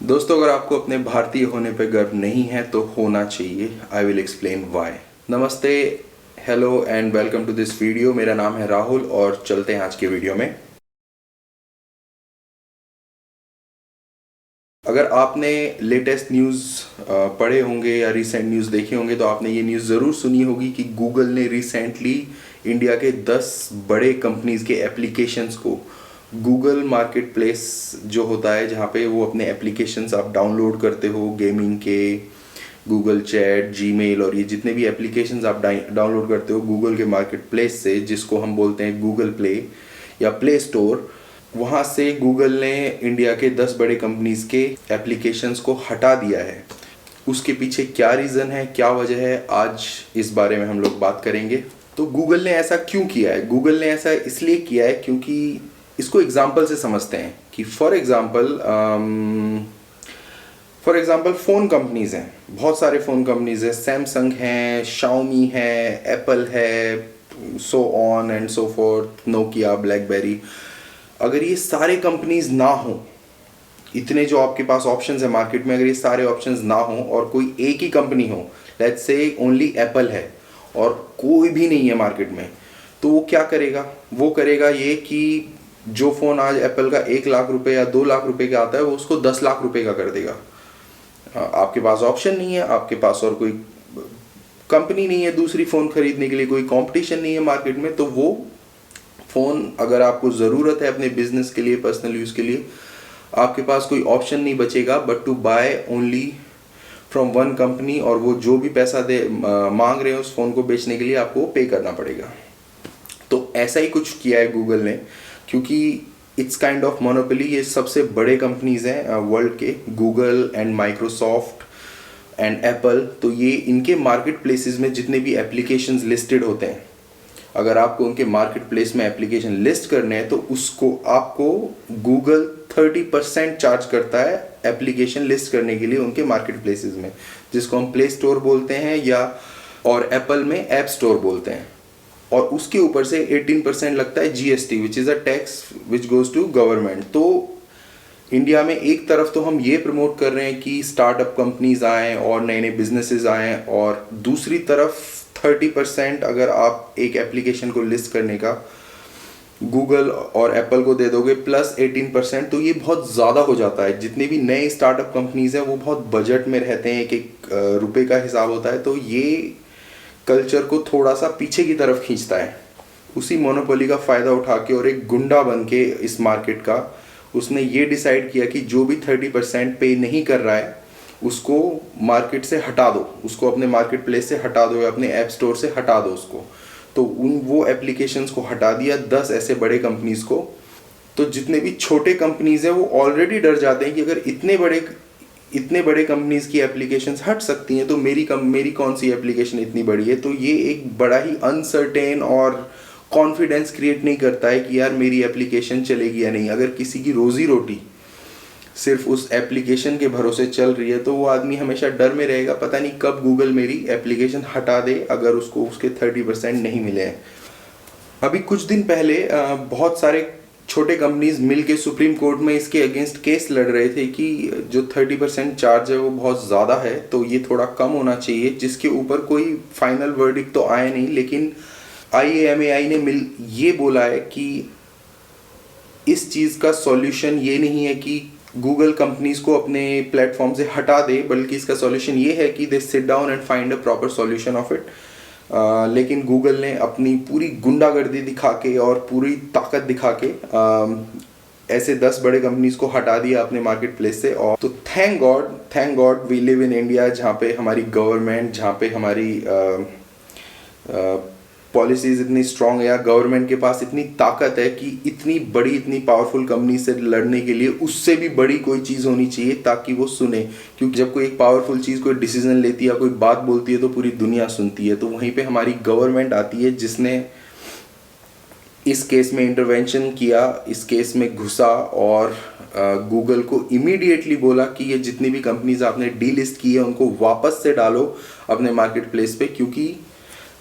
दोस्तों, अगर आपको अपने भारतीय होने पर गर्व नहीं है तो होना चाहिए। I will explain why. नमस्ते, hello and welcome to this video. मेरा नाम है राहुल और चलते हैं आज के वीडियो में। अगर आपने लेटेस्ट न्यूज़ पढ़े होंगे या रिसेंट न्यूज़ देखे होंगे तो आपने ये न्यूज़ ज़रूर सुनी होगी कि गूगल ने रिसेंटली इंडिया के 10 बड़े कंपनीज के एप्लीकेशंस को गूगल मार्केट प्लेस जो होता है, जहाँ पे वो अपने एप्लीकेशंस आप डाउनलोड करते हो गेमिंग के, गूगल चैट, जीमेल और ये जितने भी एप्लीकेशंस आप डाउनलोड करते हो गूगल के मार्केट प्लेस से, जिसको हम बोलते हैं गूगल प्ले या प्ले स्टोर, वहाँ से गूगल ने इंडिया के 10 बड़े कंपनीज के एप्लीकेशंस को हटा दिया है। उसके पीछे क्या रीज़न है, क्या वजह है, आज इस बारे में हम लोग बात करेंगे। तो गूगल ने ऐसा क्यों किया है? गूगल ने ऐसा इसलिए किया है क्योंकि इसको एग्जाम्पल से समझते हैं कि फॉर एग्जाम्पल फ़ोन कंपनीज़ हैं, बहुत सारे फ़ोन कंपनीज़ हैं, सैमसंग है, शाओमी है, एप्पल है, so on and so fourth, Nokia, blackberry. अगर ये सारे कंपनीज ना हो, इतने जो आपके पास ऑप्शंस है मार्केट में, अगर ये सारे ऑप्शंस ना हो और कोई एक ही कंपनी हो, लेट्स से ओनली एप्पल है और कोई भी नहीं है मार्केट में, तो वो क्या करेगा? वो करेगा ये कि जो फ़ोन आज एप्पल का 1 लाख रुपए या 2 लाख रुपए का आता है वो उसको 10 लाख रुपए का कर देगा। आपके पास ऑप्शन नहीं है, आपके पास और कोई कंपनी नहीं है दूसरी फ़ोन खरीदने के लिए, कोई कंपटीशन नहीं है मार्केट में, तो वो फ़ोन अगर आपको ज़रूरत है अपने बिजनेस के लिए, पर्सनल यूज़ के लिए, आपके पास कोई ऑप्शन नहीं बचेगा but to buy only from one company, और वो जो भी पैसा मांग रहे हैं उस फ़ोन को बेचने के लिए आपको पे करना पड़ेगा। तो ऐसा ही कुछ किया है गूगल ने, क्योंकि इट्स काइंड ऑफ मोनोपोली। ये सबसे बड़े कंपनीज हैं वर्ल्ड के, Google and Microsoft and Apple. तो ये इनके मार्केट प्लेसेस में जितने भी एप्लीकेशंस लिस्टेड होते हैं, अगर आपको उनके मार्केट प्लेस में एप्लीकेशन लिस्ट करने हैं तो उसको आपको गूगल 30% चार्ज करता है एप्लीकेशन लिस्ट करने के लिए उनके मार्केट प्लेसेस में, जिसको हम प्ले स्टोर बोलते हैं या और एप्पल में ऐप स्टोर बोलते हैं। और उसके ऊपर से 18% लगता है GST, which is a tax which goes to government. तो इंडिया में एक तरफ तो हम ये प्रमोट कर रहे हैं कि स्टार्टअप कंपनीज आएँ और नए नए बिजनेसेस आएँ, और दूसरी तरफ 30% अगर आप एक एप्लीकेशन को लिस्ट करने का गूगल और एप्पल को दे दोगे प्लस 18%, तो ये बहुत ज़्यादा हो जाता है। जितने भी नए स्टार्टअप कंपनीज हैं वो बहुत बजट में रहते हैं, एक एक रुपए का हिसाब होता है, तो ये कल्चर को थोड़ा सा पीछे की तरफ खींचता है। उसी मोनोपोली का फ़ायदा उठा के और एक गुंडा बन के इस मार्केट का उसने ये डिसाइड किया कि जो भी 30% पे नहीं कर रहा है उसको मार्केट से हटा दो, उसको अपने मार्केट प्लेस से हटा दो या अपने ऐप स्टोर से हटा दो उसको। तो वो एप्लीकेशंस को हटा दिया 10 ऐसे बड़े कंपनीज को। तो जितने भी छोटे कंपनीज हैं वो ऑलरेडी डर जाते हैं कि अगर इतने बड़े कंपनीज की एप्लीकेशंस हट सकती हैं तो मेरी कौन सी एप्लीकेशन इतनी बड़ी है। तो ये एक बड़ा ही अनसर्टेन और कॉन्फिडेंस क्रिएट नहीं करता है कि यार मेरी एप्लीकेशन चलेगी या नहीं। अगर किसी की रोजी रोटी सिर्फ उस एप्लीकेशन के भरोसे चल रही है तो वो आदमी हमेशा डर में रहेगा, पता नहीं कब गूगल मेरी एप्लीकेशन हटा दे अगर उसको उसके 30% नहीं मिले हैं। अभी कुछ दिन पहले बहुत सारे छोटे कंपनीज मिल के सुप्रीम कोर्ट में इसके अगेंस्ट केस लड़ रहे थे कि जो 30% चार्ज है वो बहुत ज़्यादा है, तो ये थोड़ा कम होना चाहिए, जिसके ऊपर कोई फाइनल वर्डिक्ट तो आया नहीं। लेकिन IAMAI ने ये बोला है कि इस चीज़ का सॉल्यूशन ये नहीं है कि गूगल कंपनीज को अपने प्लेटफॉर्म से हटा दे, बल्कि इसका सॉल्यूशन ये है कि they sit down and find a proper solution of it. लेकिन गूगल ने अपनी पूरी गुंडागर्दी दिखा के और पूरी ताकत दिखा के ऐसे 10 बड़े कंपनीज को हटा दिया अपने मार्केट प्लेस से। और तो thank God we live in India, जहाँ पे हमारी गवर्नमेंट, जहाँ पे हमारी पॉलिसीज इतनी स्ट्रांग है या गवर्नमेंट के पास इतनी ताकत है कि इतनी बड़ी, इतनी पावरफुल कंपनी से लड़ने के लिए उससे भी बड़ी कोई चीज़ होनी चाहिए ताकि वो सुने। क्योंकि जब कोई एक पावरफुल चीज़ कोई डिसीजन लेती है या कोई बात बोलती है तो पूरी दुनिया सुनती है। तो वहीं पे हमारी गवर्नमेंट आती है जिसने इस केस में इंटरवेंशन किया, इस केस में घुसा और गूगल को इमीडिएटली बोला कि ये जितनी भी कंपनीज आपने डीलिस्ट की है उनको वापस से डालो अपने मार्केट प्लेस पे, क्योंकि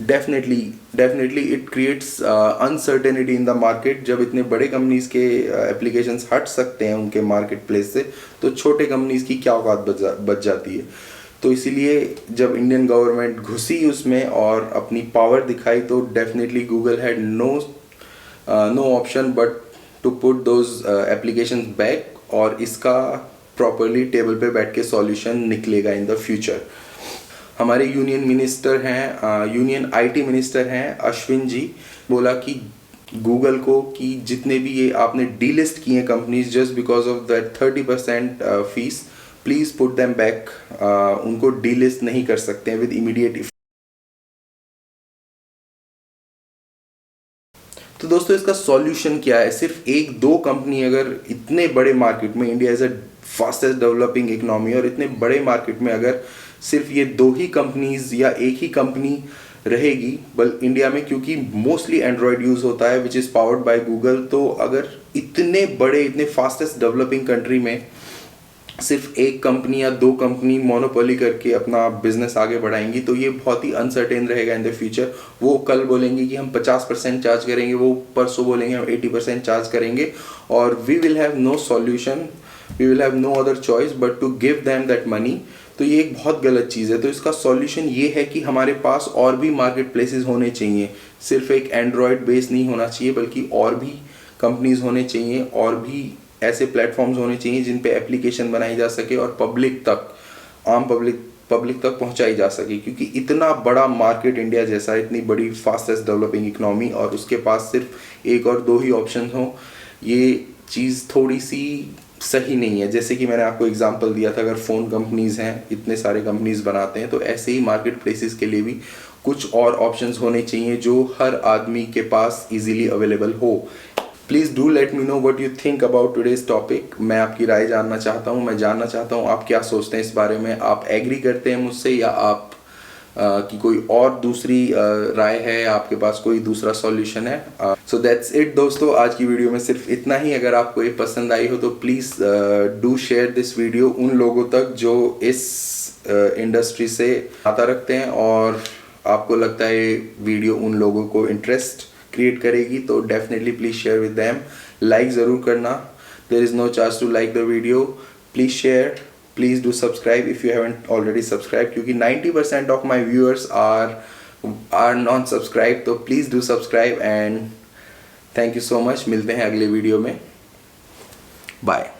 definitely it creates uncertainty in the market. जब इतने बड़े कंपनीज के एप्लीकेशंस हट सकते हैं उनके मार्केट प्लेस से, तो छोटे कंपनीज की क्या औकात बच जाती है। तो इसीलिए जब इंडियन गवर्नमेंट घुसी उसमें और अपनी पावर दिखाई, तो definitely Google had no option but to put those applications back, और इसका प्रॉपरली टेबल पे बैठ के सॉल्यूशन निकलेगा इन द फ्यूचर। हमारे यूनियन आईटी मिनिस्टर हैं अश्विन जी, बोला कि गूगल को कि जितने भी ये आपने डीलिस्ट किए companies just because of that 30% fees, please put them back. उनको डीलिस्ट नहीं कर सकते हैं विद इमीडिएट। तो दोस्तों इसका सॉल्यूशन क्या है? सिर्फ एक दो कंपनी अगर इतने बड़े मार्केट में, India is a fastest developing economy, और इतने बड़े मार्केट में अगर सिर्फ ये दो ही कंपनीज या एक ही कंपनी रहेगी इंडिया में, क्योंकि मोस्टली एंड्रॉयड यूज होता है which is powered by Google, तो अगर इतने बड़े इतने फास्टेस्ट डेवलपिंग कंट्री में सिर्फ एक कंपनी या दो कंपनी मोनोपोली करके अपना बिजनेस आगे बढ़ाएंगी, तो ये बहुत ही अनसर्टेन रहेगा इन द फ्यूचर। वो कल बोलेंगे कि हम 50% चार्ज करेंगे, वो परसों बोलेंगे हम 80% चार्ज करेंगे, और we will have no solution, we will have no other choice but to give them that money. तो ये एक बहुत गलत चीज़ है। तो इसका सॉल्यूशन ये है कि हमारे पास और भी मार्केट प्लेसेस होने चाहिए, सिर्फ एक एंड्रॉयड बेस नहीं होना चाहिए, बल्कि और भी कंपनीज होने चाहिए, और भी ऐसे प्लेटफॉर्म्स होने चाहिए जिन पे एप्लीकेशन बनाई जा सके और आम पब्लिक तक पहुंचाई जा सके। क्योंकि इतना बड़ा मार्केट इंडिया जैसा, इतनी बड़ी फास्टेस्ट डेवलपिंग इकोनॉमी, और उसके पास सिर्फ एक और दो ही ऑप्शन हो, ये चीज़ थोड़ी सी सही नहीं है। जैसे कि मैंने आपको एग्जांपल दिया था, अगर फ़ोन कंपनीज हैं, इतने सारे कंपनीज बनाते हैं, तो ऐसे ही मार्केट प्लेसेस के लिए भी कुछ और ऑप्शंस होने चाहिए जो हर आदमी के पास इजीली अवेलेबल हो। Please do let me know what you think about today's topic. मैं आपकी राय जानना चाहता हूँ, मैं जानना चाहता हूँ आप क्या सोचते हैं इस बारे में। आप एग्री करते हैं मुझसे, या आप कि कोई और दूसरी राय है, आपके पास कोई दूसरा सॉल्यूशन है। सो दैट्स इट दोस्तों, आज की वीडियो में सिर्फ इतना ही। अगर आपको ये पसंद आई हो तो please do share this video उन लोगों तक जो इस इंडस्ट्री से नाता रखते हैं, और आपको लगता है ये वीडियो उन लोगों को इंटरेस्ट क्रिएट करेगी, तो definitely please share with them. Like ज़रूर करना, there is no charge to like the video. Please share, please do subscribe if you haven't already subscribe, क्योंकि 90% of my viewers are non subscribe. तो please do subscribe, and thank you so much. मिलते हैं अगले video में, bye.